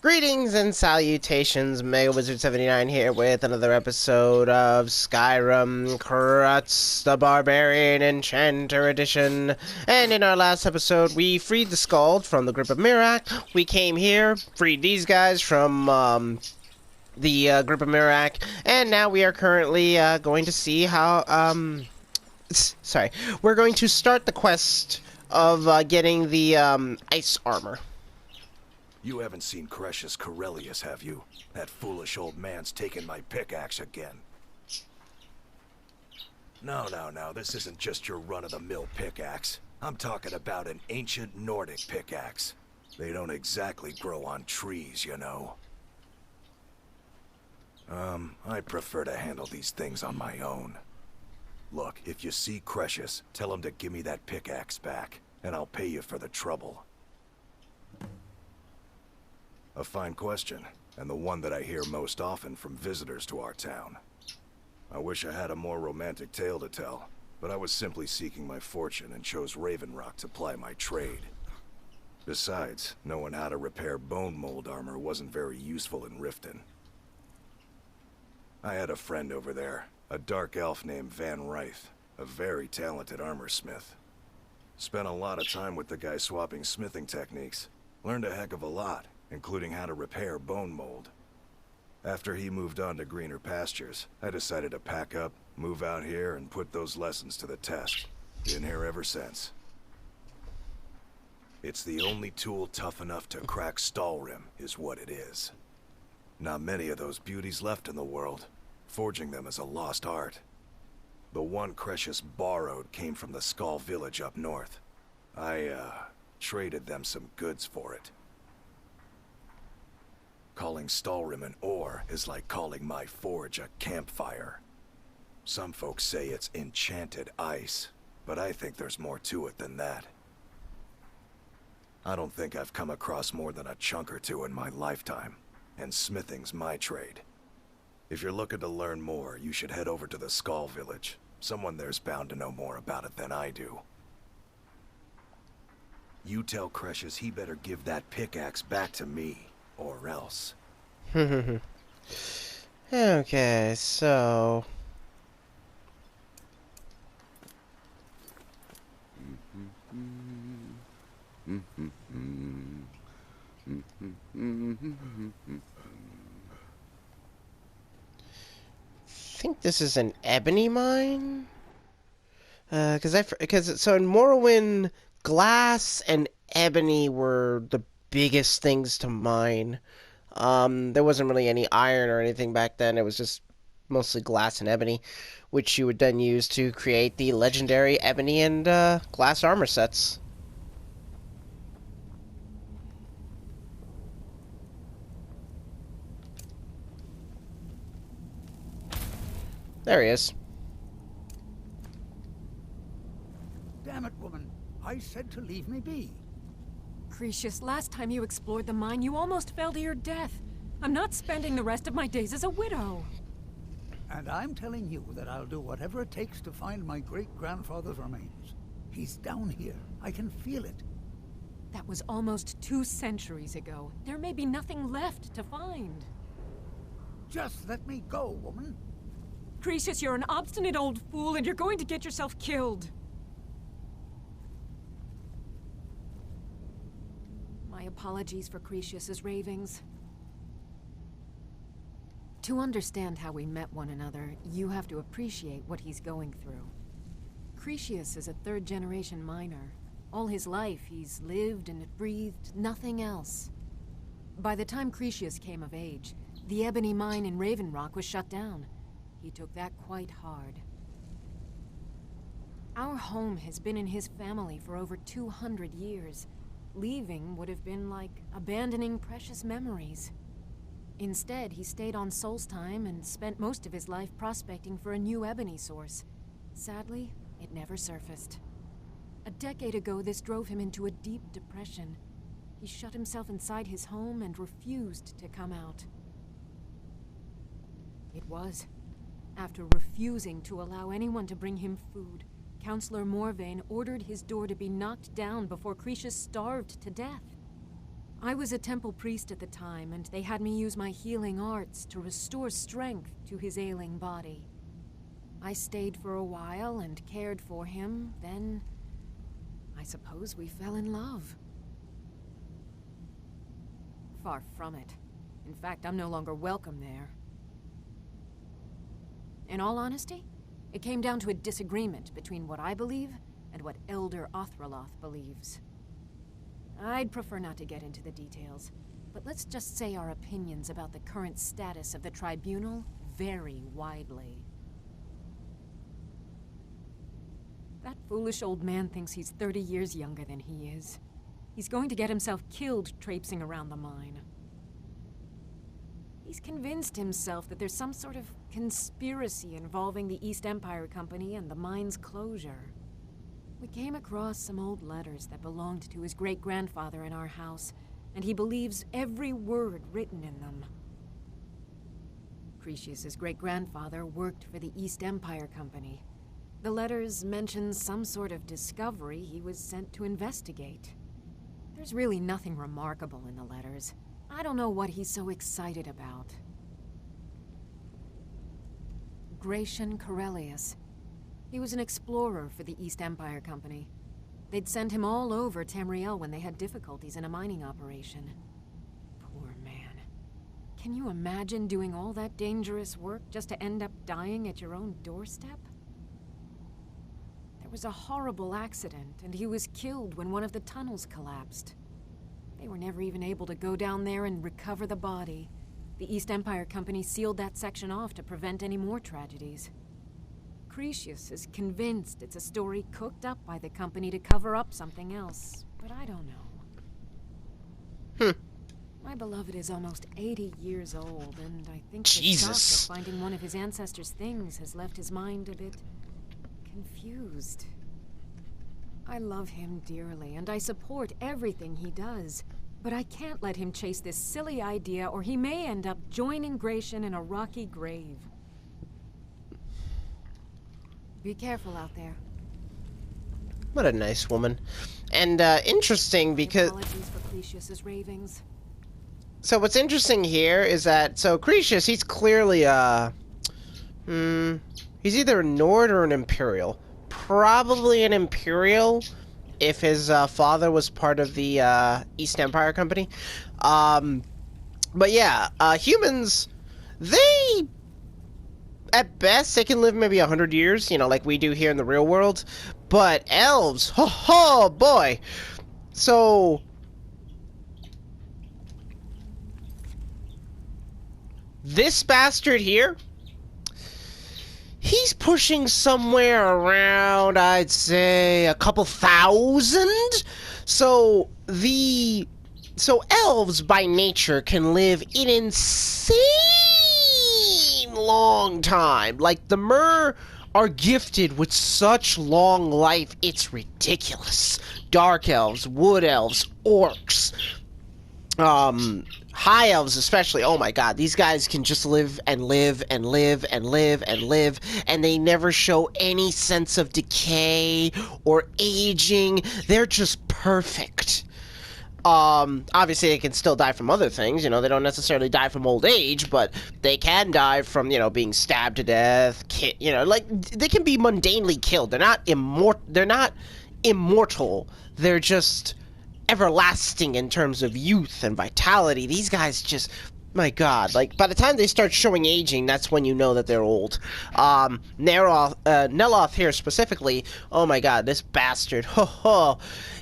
Greetings and salutations, Mega Wizard 79 here with another episode of Skyrim Krutz, the Barbarian Enchanter Edition. And in our last episode, we freed the Skald from the grip of Mirak. We came here, freed these guys from the grip of Mirak, and now we are currently going to see how we're going to start the quest of getting the ice armor. You haven't seen Crucius Corellius, have you? That foolish old man's taken my pickaxe again. No, this isn't just your run-of-the-mill pickaxe. I'm talking about an ancient Nordic pickaxe. They don't exactly grow on trees, you know. I prefer to handle these things on my own. Look, if you see Crucius, tell him to give me that pickaxe back, and I'll pay you for the trouble. A fine question, and the one that I hear most often from visitors to our town. I wish I had a more romantic tale to tell, but I was simply seeking my fortune and chose Raven Rock to ply my trade. Besides, knowing how to repair bone mold armor wasn't very useful in Riften. I had a friend over there, a dark elf named Van Ryth, a very talented armor smith. Spent a lot of time with the guy swapping smithing techniques. Learned a heck of a lot, including how to repair bone mold. After he moved on to greener pastures, I decided to pack up, move out here, and put those lessons to the test. Been here ever since. It's the only tool tough enough to crack Skyrim, is what it is. Not many of those beauties left in the world. Forging them is a lost art. The one Crucius borrowed came from the Skull village up north. I, traded them some goods for it. Calling Skyrim an ore is like calling my forge a campfire. Some folks say it's enchanted ice, but I think there's more to it than that. I don't think I've come across more than a chunk or two in my lifetime, and smithing's my trade. If you're looking to learn more, you should head over to the Skull village. Someone there's bound to know more about it than I do. You tell Crucius he better give that pickaxe back to me. Or else. Okay, so... I think this is an ebony mine? So in Morrowind, glass and ebony were the biggest things to mine. There wasn't really any iron or anything back then. It was just mostly glass and ebony, which you would then use to create the legendary ebony and glass armor sets. There he is. Damn it, woman. I said to leave me be. Crucius, last time you explored the mine, you almost fell to your death. I'm not spending the rest of my days as a widow. And I'm telling you that I'll do whatever it takes to find my great-grandfather's remains. He's down here. I can feel it. That was almost 2 centuries ago. There may be nothing left to find. Just let me go, woman. Crucius, you're an obstinate old fool, and you're going to get yourself killed. My apologies for Crucius's ravings. To understand how we met one another, you have to appreciate what he's going through. Crucius is a 3rd-generation miner. All his life, he's lived and breathed nothing else. By the time Crucius came of age, the ebony mine in Raven Rock was shut down. He took that quite hard. Our home has been in his family for over 200 years. Leaving would have been like abandoning precious memories. Instead, he stayed on Solstheim and spent most of his life prospecting for a new ebony source. Sadly, it never surfaced. A decade ago, this drove him into a deep depression. He shut himself inside his home and refused to come out. It was after refusing to allow anyone to bring him food, Councillor Morvain ordered his door to be knocked down before Crucius starved to death. I was a temple priest at the time, and they had me use my healing arts to restore strength to his ailing body. I stayed for a while and cared for him, then I suppose we fell in love. Far from it. In fact, I'm no longer welcome there. In all honesty, it came down to a disagreement between what I believe and what Elder Othraloth believes. I'd prefer not to get into the details, but let's just say our opinions about the current status of the tribunal vary widely. That foolish old man thinks he's 30 years younger than he is. He's going to get himself killed traipsing around the mine. He's convinced himself that there's some sort of conspiracy involving the East Empire Company and the mine's closure. We came across some old letters that belonged to his great-grandfather in our house, and he believes every word written in them. Cretius's great-grandfather worked for the East Empire Company. The letters mention some sort of discovery he was sent to investigate. There's really nothing remarkable in the letters. I don't know what he's so excited about. Gratian Corellius. He was an explorer for the East Empire Company. They'd send him all over Tamriel when they had difficulties in a mining operation. Poor man. Can you imagine doing all that dangerous work just to end up dying at your own doorstep? There was a horrible accident, and he was killed when one of the tunnels collapsed. They were never even able to go down there and recover the body. The East Empire Company sealed that section off to prevent any more tragedies. Cretius is convinced it's a story cooked up by the company to cover up something else, but I don't know. My beloved is almost 80 years old, and I think the shock of finding one of his ancestors' things has left his mind a bit confused. I love him dearly, and I support everything he does, but I can't let him chase this silly idea, or he may end up joining Gratian in a rocky grave. Be careful out there. What a nice woman. And, interesting because... Apologies for Cretius's ravings. So what's interesting here is that, so Cretius, he's clearly, he's either a Nord or an Imperial. Probably an Imperial, if his, father was part of the, East Empire Company. But yeah, humans, they... At best, they can live maybe 100 years, you know, like we do here in the real world. But elves, oh boy. So, this bastard here, he's pushing somewhere around, I'd say, a couple thousand. So, elves by nature can live an insane long time. Like, the Mer are gifted with such long life, it's ridiculous. Dark elves, wood elves, orcs, high elves especially. Oh my god, these guys can just live and live and live and live and live, and they never show any sense of decay or aging. They're just perfect. Obviously they can still die from other things, you know, they don't necessarily die from old age, but they can die from, you know, being stabbed to death, you know, like, they can be mundanely killed. They're not immortal, they're just everlasting in terms of youth and vitality. These guys just, my god, like, by the time they start showing aging, that's when you know that they're old. Neloth here specifically, oh my god, this bastard,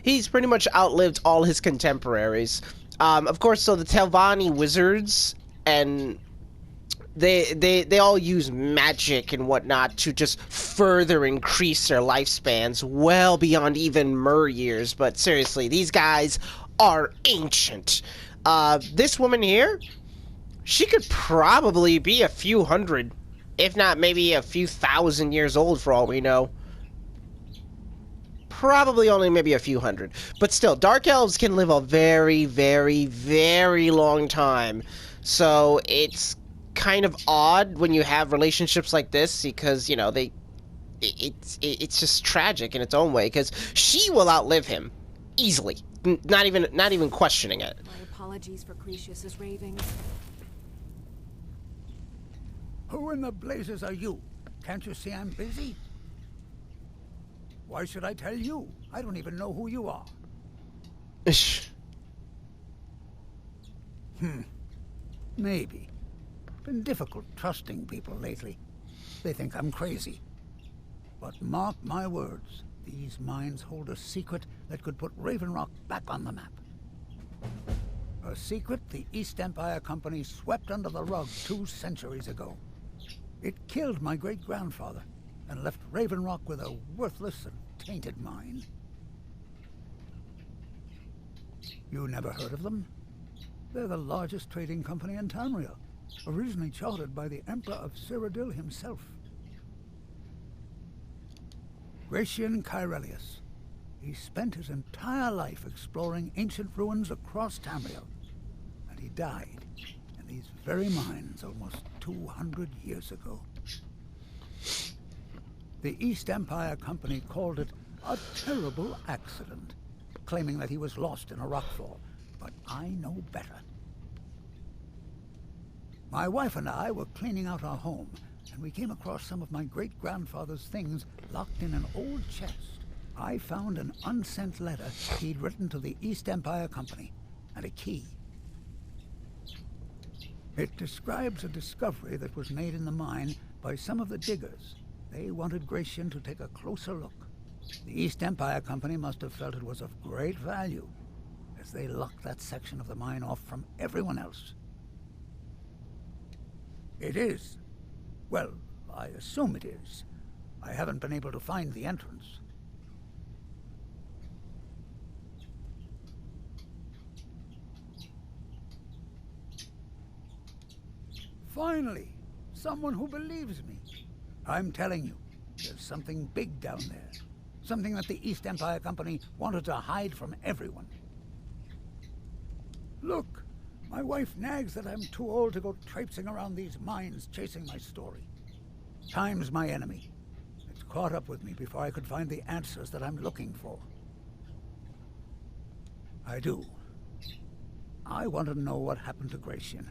he's pretty much outlived all his contemporaries. Of course, so the Telvanni wizards, and they all use magic and whatnot to just further increase their lifespans well beyond even Mer years, but seriously, these guys are ancient. This woman here, she could probably be a few hundred, if not maybe a few thousand years old for all we know. Probably only maybe a few hundred. But still, Dark Elves can live a very, very, very long time. So it's kind of odd when you have relationships like this, because, you know, it's just tragic in its own way, because she will outlive him easily. Not even questioning it. My apologies for Cretius's ravings. Who in the blazes are you? Can't you see I'm busy? Why should I tell you? I don't even know who you are. Ish. Maybe. Been difficult trusting people lately. They think I'm crazy. But mark my words, these mines hold a secret that could put Raven Rock back on the map. A secret the East Empire Company swept under the rug 2 centuries ago. It killed my great-grandfather and left Raven Rock with a worthless and tainted mine. You never heard of them? They're the largest trading company in Tamriel, originally chartered by the Emperor of Cyrodiil himself. Gratian Kyrelius. He spent his entire life exploring ancient ruins across Tamriel, and he died in these very mines almost 200 years ago. The East Empire Company called it a terrible accident, claiming that he was lost in a rockfall, but I know better. My wife and I were cleaning out our home, and we came across some of my great-grandfather's things locked in an old chest. I found an unsent letter he'd written to the East Empire Company, and a key. It describes a discovery that was made in the mine by some of the diggers. They wanted Gratian to take a closer look. The East Empire Company must have felt it was of great value, as they locked that section of the mine off from everyone else. It is. Well, I assume it is. I haven't been able to find the entrance. Finally, someone who believes me. I'm telling you, there's something big down there. Something that the East Empire Company wanted to hide from everyone. Look, my wife nags that I'm too old to go traipsing around these mines chasing my story. Time's my enemy. It's caught up with me before I could find the answers that I'm looking for. I do. I want to know what happened to Gratian,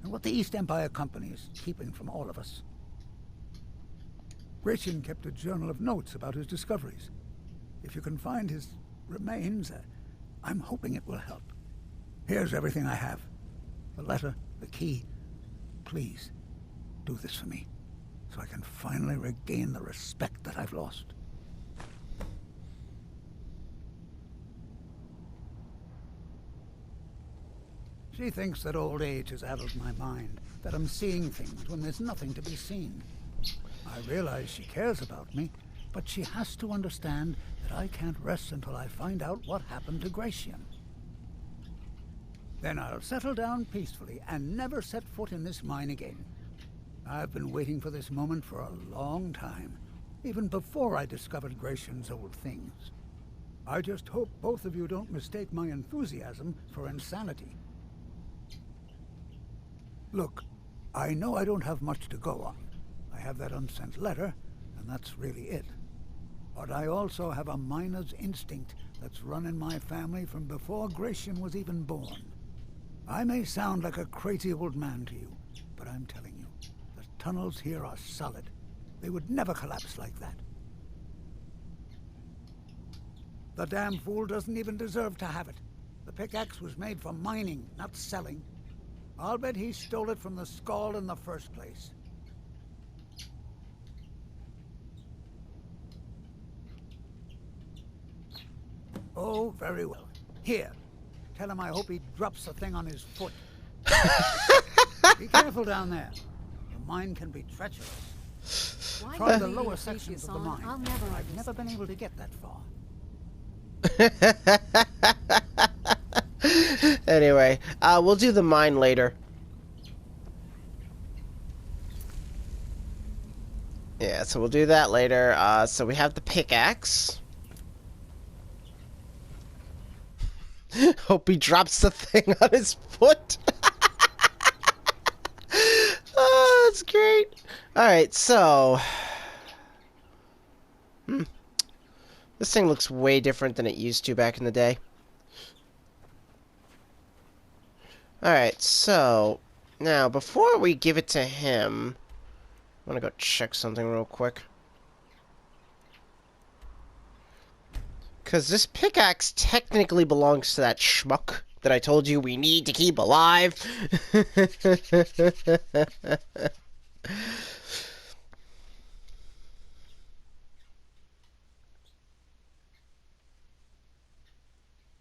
and what the East Empire Company is keeping from all of us. Gratian kept a journal of notes about his discoveries. If you can find his remains, I'm hoping it will help. Here's everything I have. The letter, the key. Please, do this for me, so I can finally regain the respect that I've lost. She thinks that old age has addled my mind, that I'm seeing things when there's nothing to be seen. I realize she cares about me, but she has to understand that I can't rest until I find out what happened to Gratian. Then I'll settle down peacefully and never set foot in this mine again. I've been waiting for this moment for a long time, even before I discovered Gratian's old things. I just hope both of you don't mistake my enthusiasm for insanity. Look, I know I don't have much to go on. I have that unsent letter, and that's really it. But I also have a miner's instinct that's run in my family from before Gratian was even born. I may sound like a crazy old man to you, but I'm telling you, the tunnels here are solid. They would never collapse like that. The damn fool doesn't even deserve to have it. The pickaxe was made for mining, not selling. I'll bet he stole it from the Skald in the first place. Oh, very well. Here, tell him I hope he drops the thing on his foot. Be careful down there. The mine can be treacherous. Why Try you the leave lower Cretius sections of the on? mine. I'll never I've never been able to get that far. Anyway, we'll do the mine later. Yeah, so we'll do that later. So we have the pickaxe. Hope he drops the thing on his foot. Oh, that's great. Alright, so... This thing looks way different than it used to back in the day. Alright, so... Now, before we give it to him... I'm gonna go check something real quick. Because this pickaxe technically belongs to that schmuck that I told you we need to keep alive.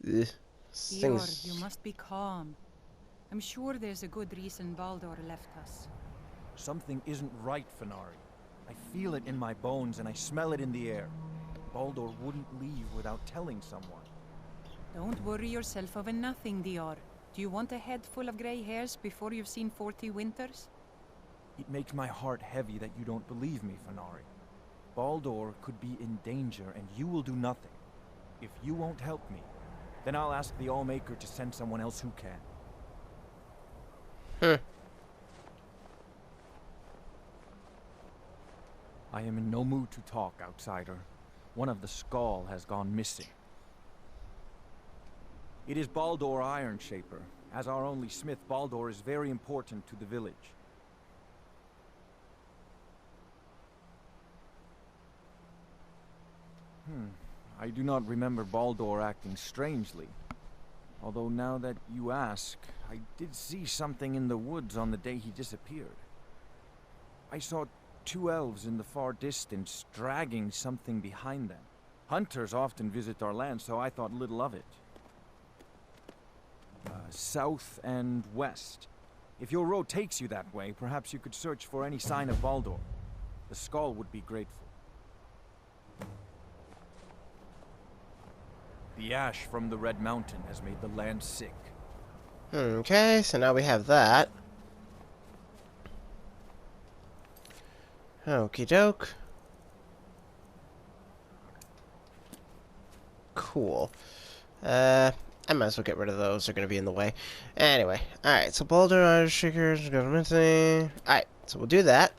Eeyore, you must be calm. I'm sure there's a good reason Baldur left us. Something isn't right, Fenari. I feel it in my bones and I smell it in the air. Baldur wouldn't leave without telling someone. Don't worry yourself over nothing, Dior. Do you want a head full of gray hairs before you've seen 40 winters? It makes my heart heavy that you don't believe me, Fenari. Baldur could be in danger and you will do nothing. If you won't help me, then I'll ask the Allmaker to send someone else who can. I am in no mood to talk, outsider. One of the Skull has gone missing. It is Baldur Ironshaper. As our only smith, Baldur is very important to the village. I do not remember Baldur acting strangely. Although now that you ask, I did see something in the woods on the day he disappeared. I saw 2 elves in the far distance dragging something behind them. Hunters often visit our land, so I thought little of it. South and west. If your road takes you that way, perhaps you could search for any sign of Baldur. The Skull would be grateful. The ash from the Red Mountain has made the land sick. Okay, so now we have that. Okie doke. Cool. I might as well get rid of those. They're going to be in the way. Anyway. Alright, so Boulder, Irish Shakers, government thing. Alright, so we'll do that.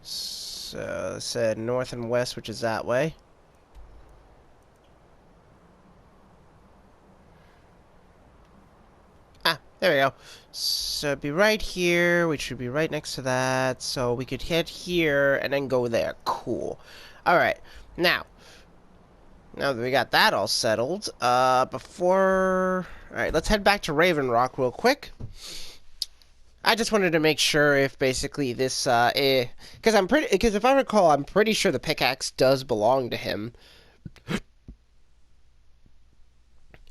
So, I said north and west, which is that way. Ah, there we go. So it'd be right here. We should be right next to that. So we could head here and then go there. Cool. Alright, now that we got that all settled, before... Alright, let's head back to Raven Rock real quick. I just wanted to make sure if basically this, because if I recall, I'm pretty sure the pickaxe does belong to him.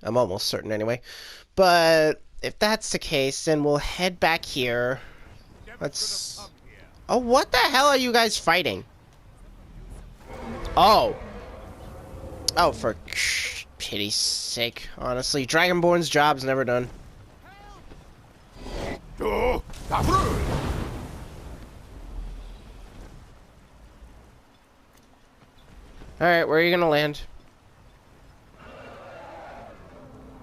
I'm almost certain anyway. But if that's the case, then we'll head back here. Let's... Oh, what the hell are you guys fighting? Oh. Oh, for pity's sake, honestly. Dragonborn's job's never done. Alright, where are you gonna land?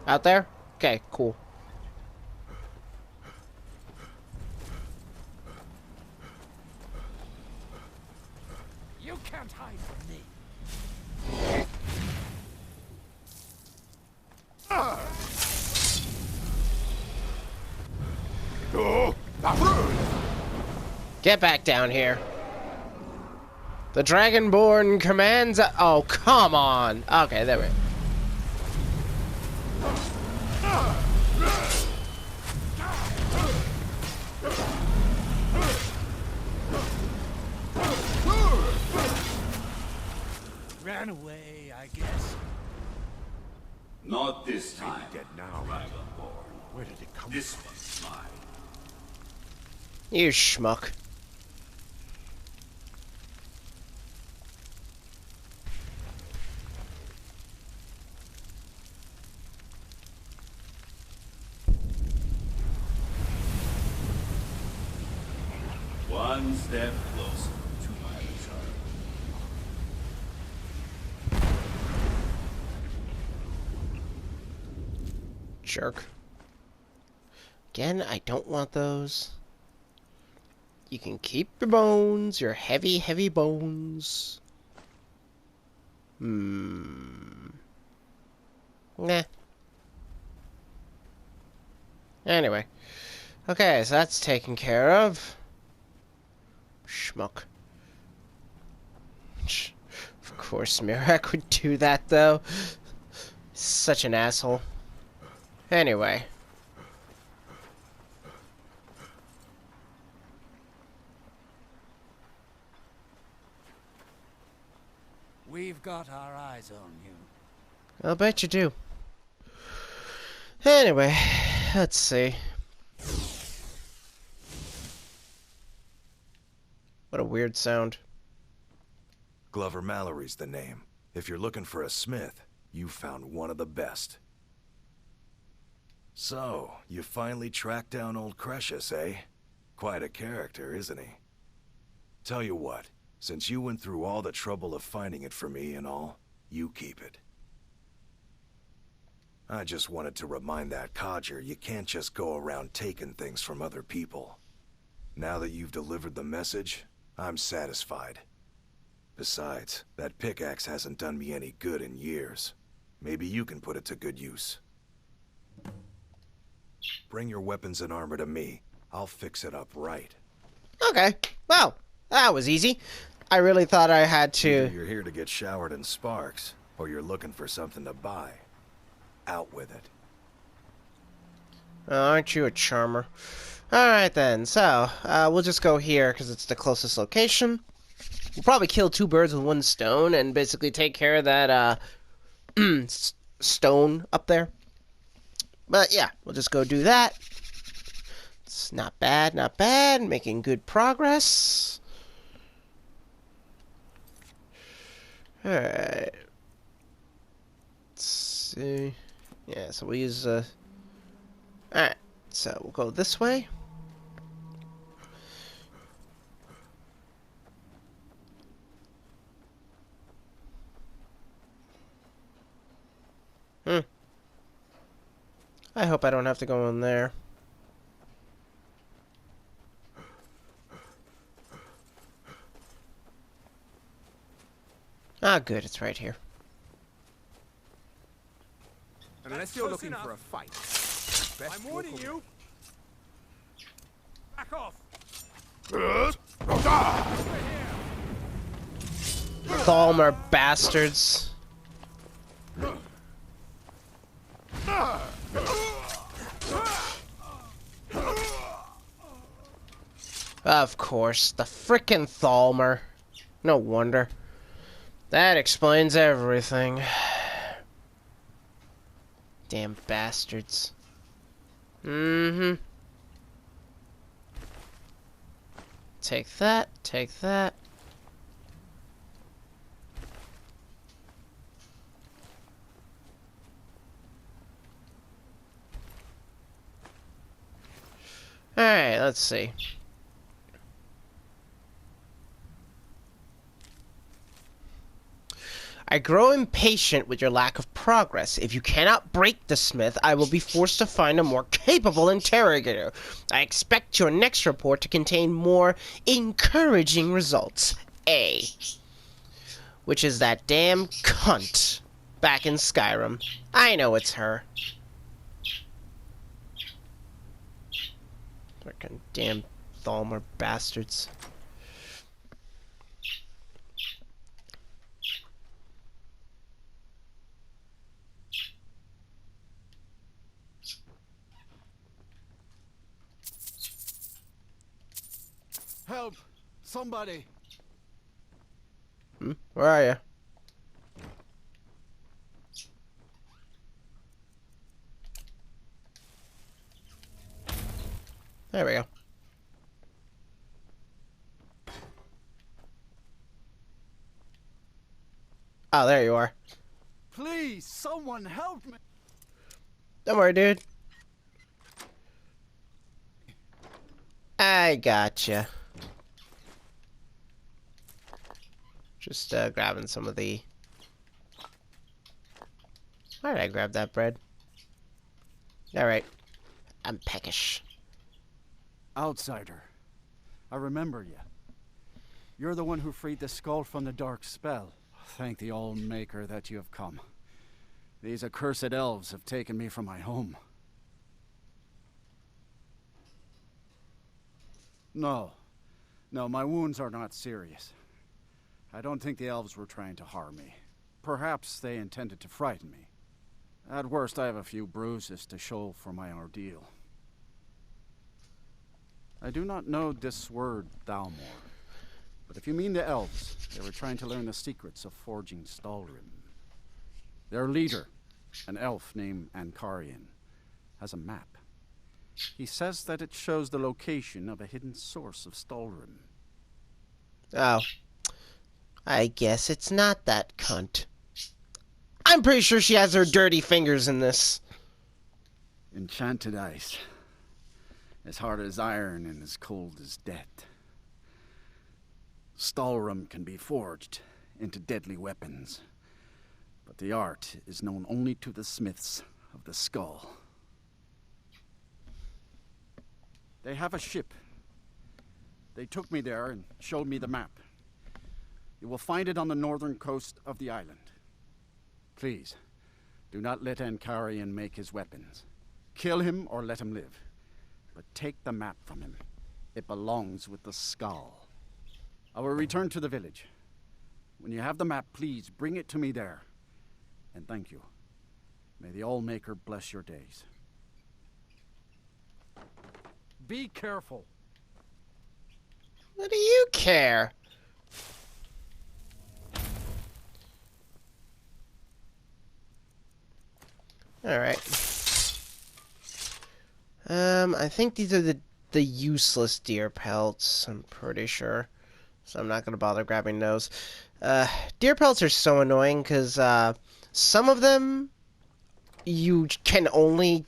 Out there? Okay, cool. You can't hide from me. Get back down here. The Dragonborn commands... Oh, come on. Okay, there we go. Ran away, I guess. Not this time. Dead now. Dragonborn. Where did it come This from? one's mine. You schmuck. One step closer to my return. Jerk. Again, I don't want those. You can keep your bones, your heavy, heavy bones. Nah. Anyway. Okay, so that's taken care of. Schmuck. Of course, Mirak would do that, though. Such an asshole. Anyway. We've got our eyes on you. I'll bet you do. Anyway, let's see. What a weird sound. Glover Mallory's the name. If you're looking for a smith, you found one of the best. So, you finally tracked down old Cretius, eh? Quite a character, isn't he? Tell you what, since you went through all the trouble of finding it for me and all, you keep it. I just wanted to remind that codger you can't just go around taking things from other people. Now that you've delivered the message, I'm satisfied. Besides, that pickaxe hasn't done me any good in years. Maybe you can put it to good use. Bring your weapons and armor to me. I'll fix it up right. Okay. Well, that was easy. I really thought I had to... Either you're here to get showered in sparks, or you're looking for something to buy. Out with it. Aren't you a charmer? Alright then, so, we'll just go here, because it's the closest location. We'll probably kill 2 birds with 1 stone, and basically take care of that, stone up there. But yeah, we'll just go do that. It's not bad, not bad. Making good progress. Alright. Let's see. Yeah, so we'll use, Alright, so we'll go this way. I hope I don't have to go in there. Ah, good, it's right here. Unless you're looking for a fight. I'm warning you. Back off. Thalmer bastards. Of course, the frickin' Thalmer. No wonder. That explains everything. Damn bastards. Mm-hmm. Take that, take that. Alright, let's see. I grow impatient with your lack of progress. If you cannot break the smith, I will be forced to find a more capable interrogator. I expect your next report to contain more encouraging results. A. Which is that damn cunt back in Skyrim. I know it's her. Frickin' damn Thalmer bastards. Help! Somebody! Where are you? There we go. Oh, there you are. Please, someone help me! Don't worry, dude. I gotcha. Just grabbing some of the... Why did I grab that bread? Alright. I'm peckish. Outsider. I remember you. You're the one who freed the skull from the dark spell. Thank the All-Maker that you have come. These accursed elves have taken me from my home. No. No, my wounds are not serious. I don't think the elves were trying to harm me. Perhaps they intended to frighten me. At worst, I have a few bruises to show for my ordeal. I do not know this word, Thalmor. But if you mean the elves, they were trying to learn the secrets of forging Stalrim. Their leader, an elf named Ancarian, has a map. He says that it shows the location of a hidden source of Stalrim. Oh. I guess it's not that cunt. I'm pretty sure she has her dirty fingers in this. Enchanted ice. As hard as iron and as cold as death. Stalrim can be forged into deadly weapons, but the art is known only to the smiths of the skull. They have a ship. They took me there and showed me the map. You will find it on the northern coast of the island. Please, do not let Ancarian make his weapons. Kill him or let him live. But take the map from him. It belongs with the skull. I will return to the village. When you have the map, please bring it to me there. And thank you. May the Allmaker bless your days. Be careful. What do you care? Alright. I think these are the useless deer pelts, I'm pretty sure. So I'm not gonna bother grabbing those. Deer pelts are so annoying because some of them you can only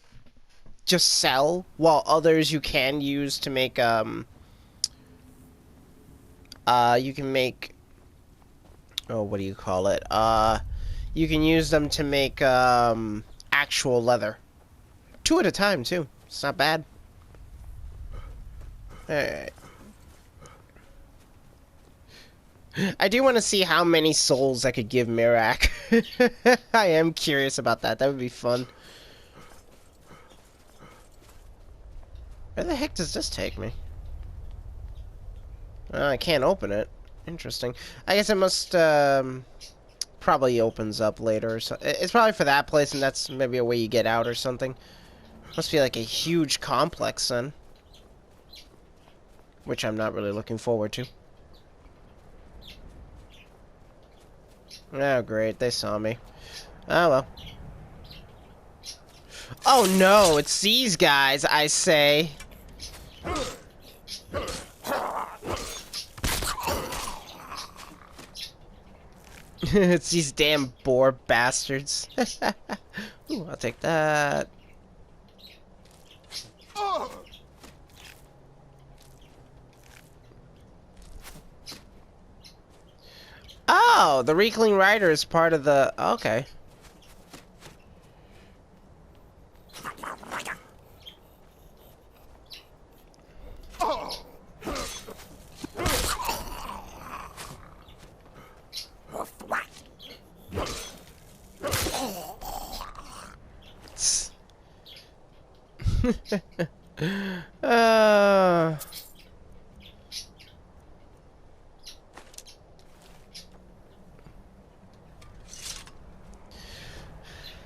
just sell, while others you can use to make you can make, oh, what do you call it? You can use them to make actual leather. 2 at a time too. It's not bad. Alright. I do want to see how many souls I could give Mirak. I am curious about that. That would be fun. Where the heck does this take me? I can't open it. Interesting. I guess it must, probably opens up later. So it's probably for that place, and that's maybe a way you get out or something. Must be like a huge complex, then. Which I'm not really looking forward to. Oh, great. They saw me. Oh, well. Oh, no. It's these guys, I say. It's these damn boar bastards. Ooh, I'll take that. Oh, the Reekling Rider is part of the... Okay.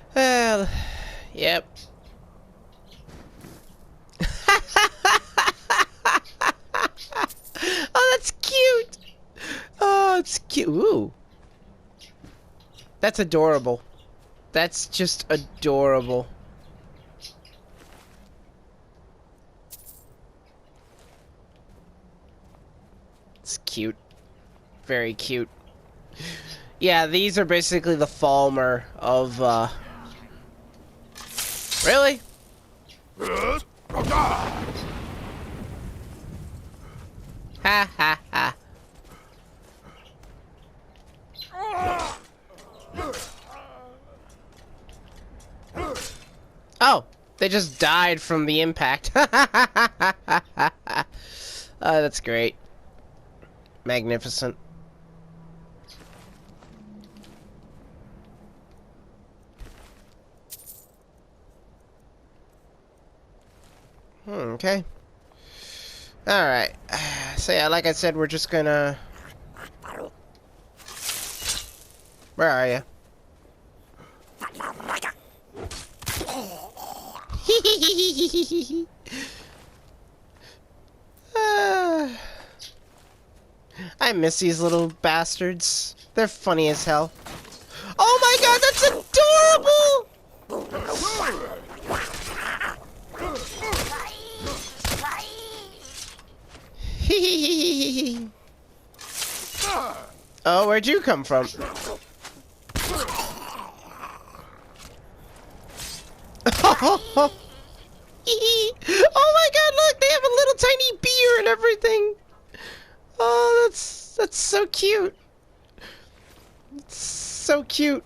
Well, yep. Oh, that's cute. Oh, it's cute. Ooh. That's adorable. That's just adorable. It's cute. Very cute. Yeah, these are basically the Falmer of, Really? Ha ha ha. Oh, they just died from the impact. That's great. Magnificent. Okay. Alright. So yeah, like I said, we're just gonna... Where are you? I miss these little bastards. They're funny as hell. Oh my god, that's adorable! Oh, where'd you come from? Oh my god, look, they have a little tiny beer and everything. Oh, that's so cute. It's so cute.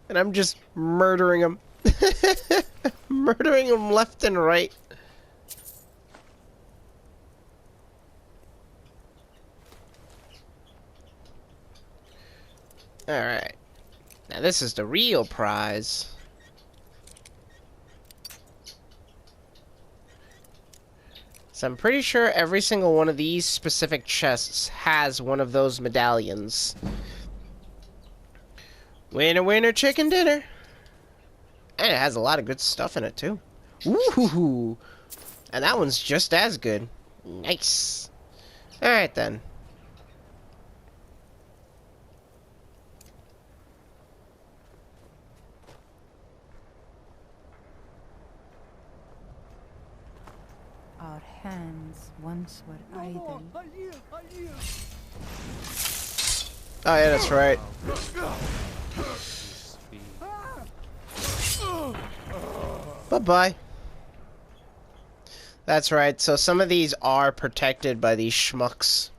And I'm just murdering them. Murdering them left and right. Alright. Now this is the real prize. So I'm pretty sure every single one of these specific chests has one of those medallions. Winner, winner, chicken dinner. And it has a lot of good stuff in it, too. Ooh! And that one's just as good. Nice. Alright, then. Our hands once were idle. Oh, yeah, that's right. Bye-bye. That's right, so some of these are protected by these schmucks.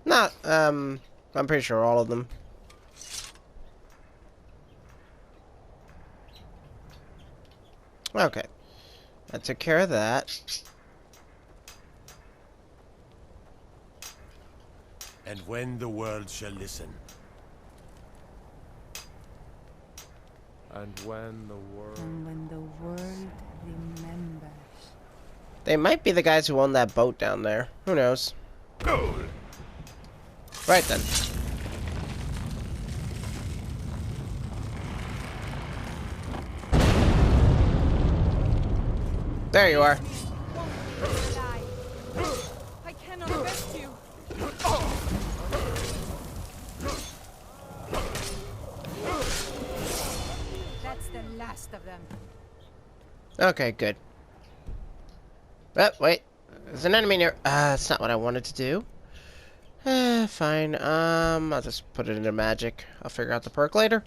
Not, I'm pretty sure all of them. Okay. I took care of that. And when the world shall listen. And when the world... And when the world remembers. They might be the guys who own that boat down there. Who knows? Right then. There you are. I cannot rest you. That's the last of them. Okay, good. Oh, wait. There's an enemy near... that's not what I wanted to do. Fine. I'll just put it into magic. I'll figure out the perk later.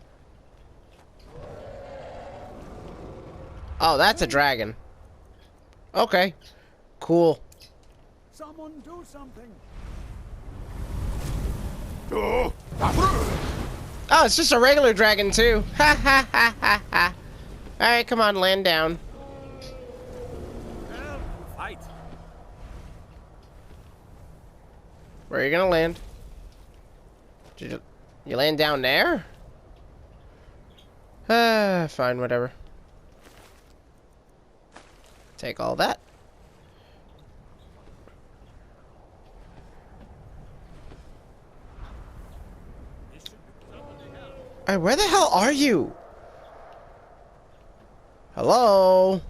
Oh, that's a dragon. Okay. Cool. Someone do something. Oh, it's just a regular dragon, too. Ha ha ha ha ha. Alright, come on, land down. Fight. Where are you gonna land? Did you land down there? Fine, whatever. Take all that. Alright, where the hell are you? Hello?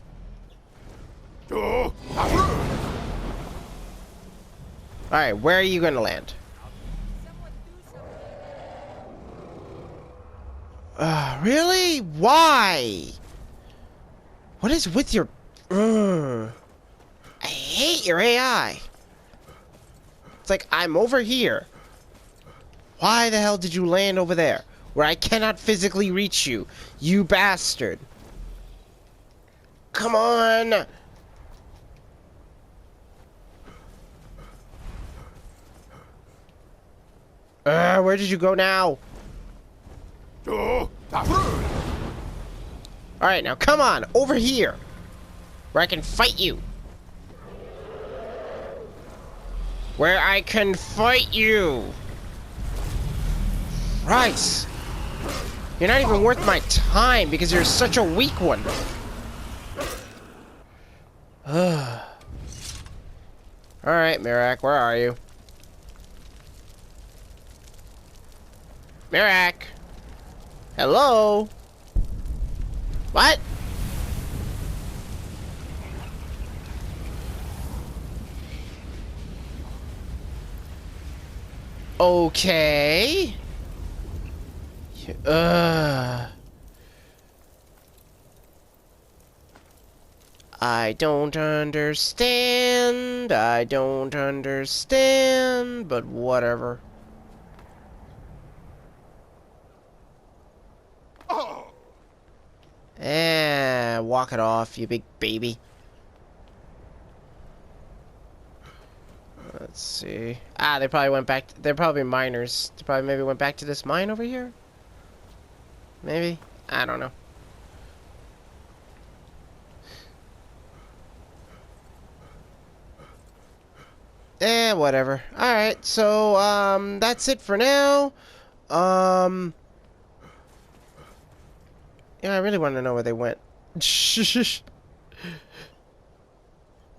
Alright, where are you gonna land? Really? Why? What is with your... I hate your AI. It's like, I'm over here. Why the hell did you land over there? Where I cannot physically reach you. You bastard. Come on. Where did you go now? Alright, now come on, over here. Where I can fight you. Where I can fight you. Right. You're not even worth my time because you're such a weak one. Alright, Mirak, where are you? Mirak! Hello? What? Okay. I don't understand. I don't understand, but whatever. Oh! Walk it off, you big baby. Let's see. Ah, they probably went back. They're probably miners. They probably maybe went back to this mine over here. Maybe. I don't know. Whatever. Alright, so, that's it for now. Yeah, I really want to know where they went.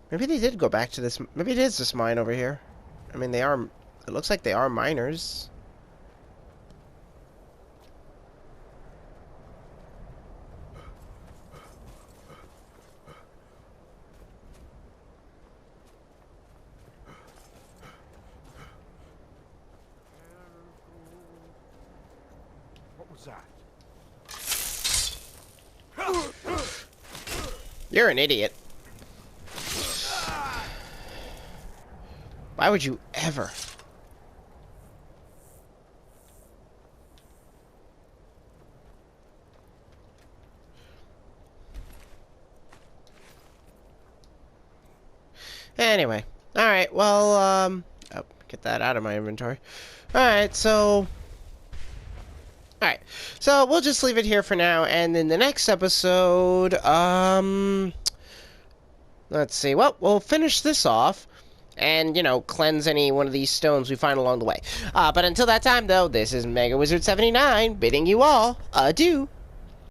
Maybe they did go back to this. Maybe it is this mine over here. I mean, they are. It looks like they are miners. What was that? You're an idiot. Why would you ever? Anyway. Alright, well, oh, get that out of my inventory. Alright, so... Alright, so we'll just leave it here for now, and in the next episode, let's see, well, we'll finish this off, and, you know, cleanse any one of these stones we find along the way. But until that time, though, this is Mega Wizard 79 bidding you all adieu.